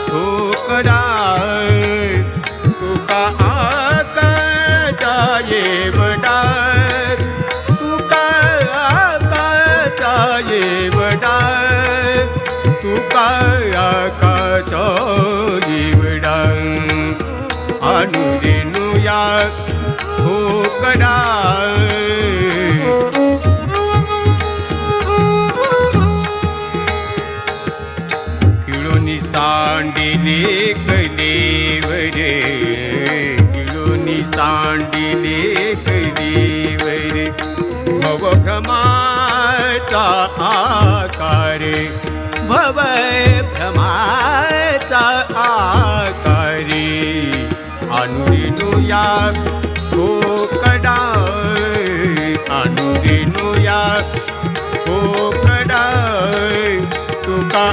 ठोकरा तुका आकाचा येवडा तुका आकाचा येवडा तुका आकाचा येवडा अनुरेनुया ठोकरा सांडिले कलेवरे किळूनी सांडिले कलेवरे भवभ्रमाचा आकारे भवभ्रमाचा आकारे अनुरेनुया ठोकरा अनुरेनुया ठोकरा तुका